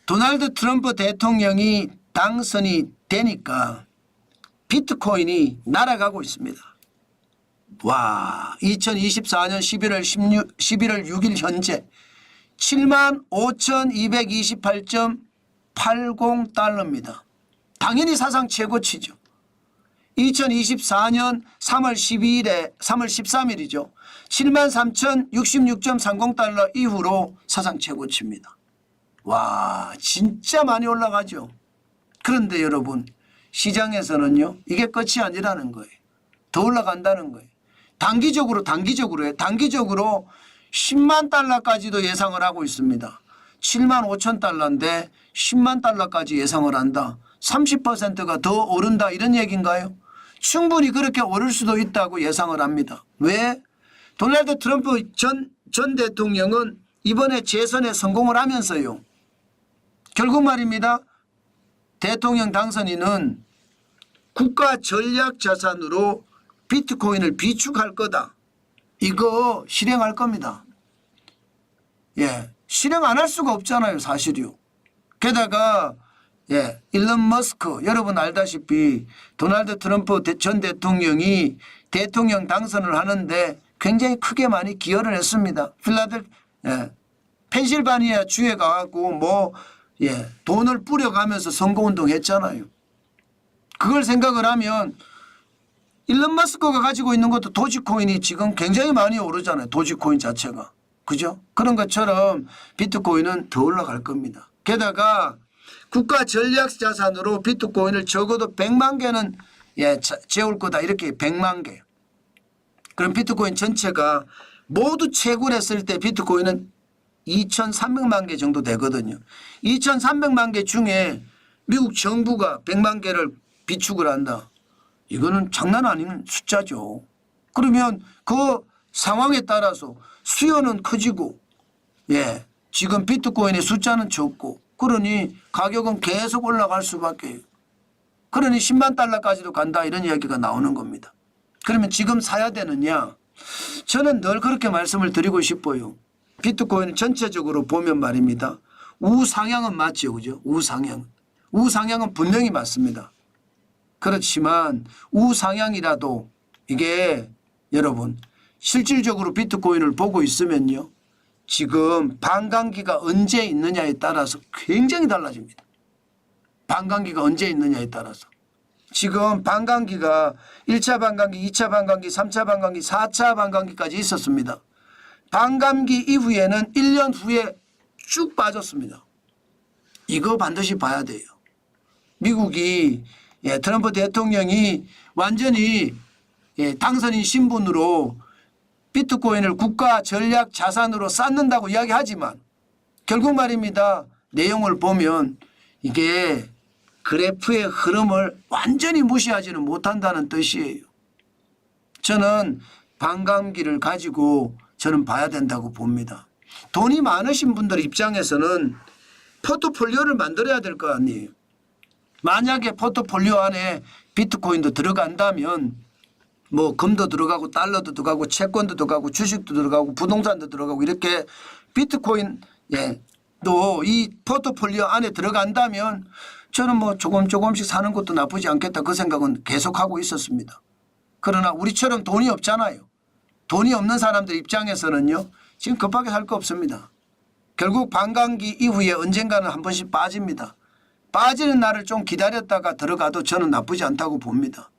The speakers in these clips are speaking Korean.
도널드 트럼프 대통령이 당선이 되니까 비트코인이 날아가고 있습니다. 와, 2024년 11월 6일 현재 75,228.80달러입니다. 당연히 사상 최고치죠. 2024년 3월 13일이죠. 73,066.30달러 이후로 사상 최고치입니다. 와, 진짜 많이 올라가죠. 그런데 여러분, 시장에서는요, 이게 끝이 아니라는 거예요. 더 올라간다는 거예요. 단기적으로요. 단기적으로 10만 달러까지도 예상을 하고 있습니다. 7만 5천 달러인데 10만 달러까지 예상을 한다. 30%가 더 오른다 이런 얘기인가요? 충분히 그렇게 오를 수도 있다고 예상을 합니다. 왜? 도널드 트럼프 전 대통령은 이번에 재선에 성공을 하면서요. 결국 말입니다. 대통령 당선인은 국가 전략 자산으로 비트코인을 비축할 거다. 이거 실행할 겁니다. 예, 실행 안 할 수가 없잖아요, 사실이요. 게다가 일론 머스크 여러분 알다시피 도널드 트럼프 전 대통령이 대통령 당선을 하는데 굉장히 크게 많이 기여를 했습니다. 펜실바니아 주에 가고 돈을 뿌려가면서 선거운동 했잖아요. 그걸 생각을 하면 일론 머스크가 가지고 있는 것도 도지코인이 지금 굉장히 많이 오르잖아요. 도지코인 자체가. 그죠? 그런 것처럼 비트코인은 더 올라갈 겁니다. 게다가 국가 전략 자산으로 비트코인을 적어도 100만 개는 재울 거다. 이렇게 100만 개. 그럼 비트코인 전체가 모두 채굴했을 때 비트코인은 2,300만 개 정도 되거든요. 2,300만 개 중에 미국 정부가 100만 개를 비축을 한다. 이거는 장난 아닌 숫자죠. 그러면 그 상황에 따라서 수요는 커지고 지금 비트코인의 숫자는 적고 그러니 가격은 계속 올라갈 수밖에. 그러니 10만 달러까지도 간다 이런 이야기가 나오는 겁니다. 그러면 지금 사야 되느냐? 저는 늘 그렇게 말씀을 드리고 싶어요. 비트코인 전체적으로 보면 말입니다. 우상향은 맞죠. 그죠? 우상향은 분명히 맞습니다. 그렇지만 우상향이라도 이게 여러분 실질적으로 비트코인을 보고 있으면요. 지금 반감기가 언제 있느냐에 따라서 굉장히 달라집니다. 반감기가 언제 있느냐에 따라서. 지금 반감기가 1차 반감기, 2차 반감기, 3차 반감기, 4차 반감기까지 있었습니다. 반감기 이후에는 1년 후에 쭉 빠졌습니다. 이거 반드시 봐야 돼요. 미국이 트럼프 대통령이 완전히 당선인 신분으로 비트코인을 국가 전략 자산으로 쌓는다고 이야기하지만 결국 말입니다. 내용을 보면 이게 그래프의 흐름을 완전히 무시하지는 못한다는 뜻이에요. 저는 반감기를 가지고 저는 봐야 된다고 봅니다. 돈이 많으신 분들 입장에서는 포트폴리오를 만들어야 될 거 아니에요. 만약에 포트폴리오 안에 비트코인도 들어간다면 뭐 금도 들어가고 달러도 들어가고 채권도 들어가고 주식도 들어가고 부동산도 들어가고 이렇게 비트코인 또 이 포트폴리오 안에 들어간다면 저는 뭐 조금씩 사는 것도 나쁘지 않겠다 그 생각은 계속하고 있었습니다. 그러나 우리처럼 돈이 없잖아요. 돈이 없는 사람들 입장에서는요. 지금 급하게 살 거 없습니다. 결국 반감기 이후에 언젠가는 한 번씩 빠집니다. 빠지는 날을 좀 기다렸다가 들어가도 저는 나쁘지 않다고 봅니다.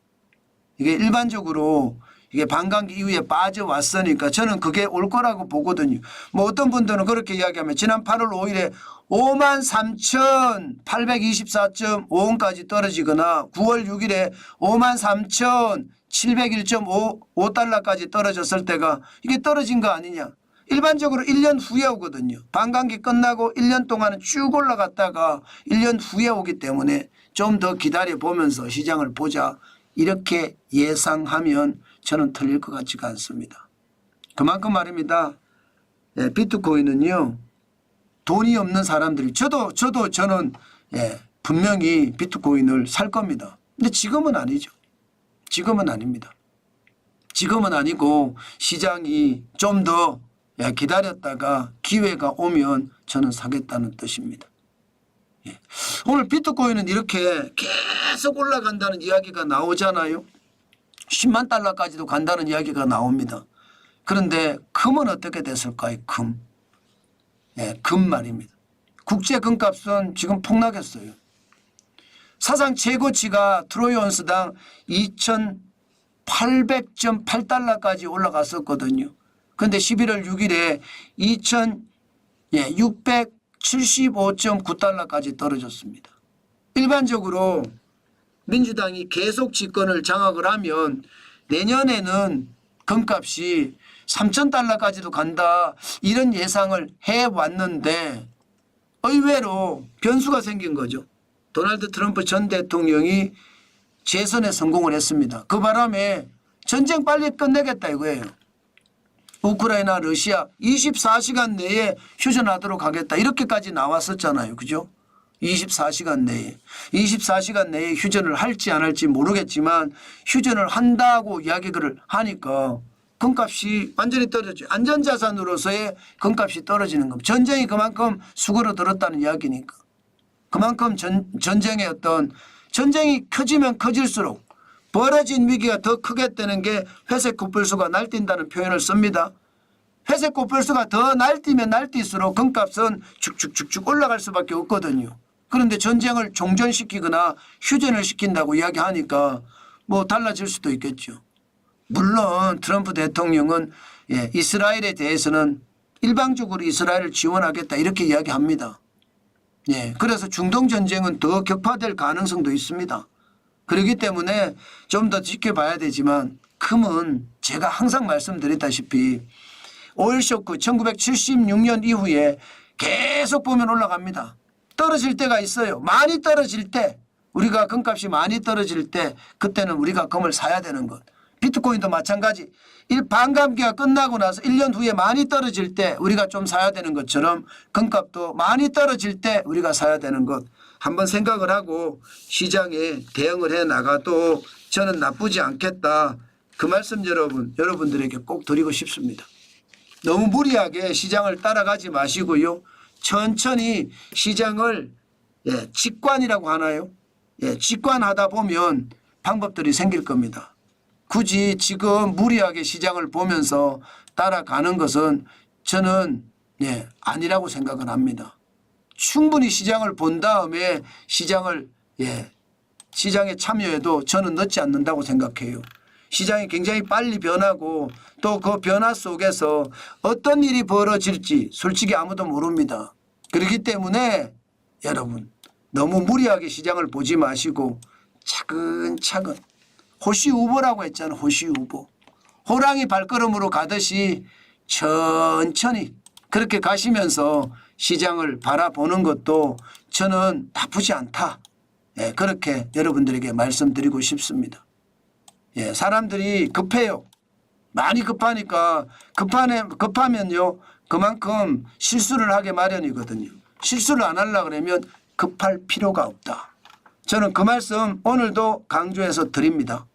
이게 일반적으로 이게 반감기 이후에 빠져왔으니까 저는 그게 올 거라고 보거든요. 뭐 어떤 분들은 그렇게 이야기하면 지난 8월 5일에 53,824.5원까지 떨어지거나 9월 6일에 53,701.5달러까지 떨어졌을 때가 이게 떨어진 거 아니냐. 일반적으로 1년 후에 오거든요. 반감기 끝나고 1년 동안은 쭉 올라갔다가 1년 후에 오기 때문에 좀 더 기다려보면서 시장을 보자. 이렇게 예상하면 저는 틀릴 것 같지가 않습니다. 그만큼 말입니다. 비트코인은요. 돈이 없는 사람들이 저는 분명히 비트코인을 살 겁니다. 근데 지금은 아니죠. 지금은 아닙니다. 지금은 아니고 시장이 좀 더 기다렸다가 기회가 오면 저는 사겠다는 뜻입니다. 오늘 비트코인은 이렇게 계속 올라간다는 이야기가 나오잖아요. 10만 달러까지도 간다는 이야기가 나옵니다. 그런데 금은 어떻게 됐을까요? 금. 금 말입니다. 국제 금값은 지금 폭락했어요. 사상 최고치가 트로이 온스당 2,800.8달러까지 올라갔었거든요. 그런데 11월 6일에 2,675.9달러까지 떨어졌습니다. 일반적으로 민주당이 계속 집권을 장악을 하면 내년에는 금값이 3,000달러까지도 간다 이런 예상을 해왔는데 의외로 변수가 생긴 거죠. 도널드 트럼프 전 대통령이 재선에 성공을 했습니다. 그 바람에 전쟁 빨리 끝내겠다 이거예요. 우크라이나 러시아 24시간 내에 휴전하도록 하겠다 이렇게까지 나왔었잖아요. 그죠? 24시간 내에. 24시간 내에 휴전을 할지 안 할지 모르겠지만 휴전을 한다고 이야기를 하니까 금값이 완전히 떨어져요. 안전자산으로서의 금값이 떨어지는 겁니다. 전쟁이 그만큼 수그러들었다는 이야기니까. 그만큼 전쟁의 어떤 전쟁이 커지면 커질수록 벌어진 위기가 더 크게 되는 게 회색 코뿔소가 날뛴다는 표현을 씁니다. 회색 코뿔소가 더 날뛰면 날뛸수록 금값은 쭉쭉쭉쭉 올라갈 수밖에 없거든요. 그런데 전쟁을 종전시키거나 휴전을 시킨다고 이야기하니까 뭐 달라질 수도 있겠죠. 물론 트럼프 대통령은 이스라엘에 대해서는 일방적으로 이스라엘을 지원하겠다 이렇게 이야기합니다. 그래서 중동 전쟁은 더 격화될 가능성도 있습니다. 그렇기 때문에 좀 더 지켜봐야 되지만 금은 제가 항상 말씀드렸다시피 오일 쇼크 1976년 이후에 계속 보면 올라갑니다. 떨어질 때가 있어요. 많이 떨어질 때 우리가 금값이 많이 떨어질 때 그때는 우리가 금을 사야 되는 것. 비트코인도 마찬가지. 반감기가 끝나고 나서 1년 후에 많이 떨어질 때 우리가 좀 사야 되는 것처럼 금값도 많이 떨어질 때 우리가 사야 되는 것. 한번 생각을 하고 시장에 대응을 해 나가도 저는 나쁘지 않겠다. 그 말씀 여러분들에게 꼭 드리고 싶습니다. 너무 무리하게 시장을 따라가지 마시고요. 천천히 시장을 직관이라고 하나요? 직관하다 보면 방법들이 생길 겁니다. 굳이 지금 무리하게 시장을 보면서 따라가는 것은 저는 아니라고 생각을 합니다. 충분히 시장을 본 다음에 시장에 참여해도 저는 늦지 않는다고 생각해요. 시장이 굉장히 빨리 변하고 또 그 변화 속에서 어떤 일이 벌어질지 솔직히 아무도 모릅니다. 그렇기 때문에 여러분 너무 무리하게 시장을 보지 마시고 차근차근 호시우보라고 했잖아요. 호시우보. 호랑이 발걸음으로 가듯이 천천히 그렇게 가시면서 시장을 바라보는 것도 저는 나쁘지 않다. 그렇게 여러분들에게 말씀드리고 싶습니다. 사람들이 급해요. 많이 급하니까 급하면요 그만큼 실수를 하게 마련이거든요. 실수를 안 하려고 그러면 급할 필요가 없다. 저는 그 말씀 오늘도 강조해서 드립니다.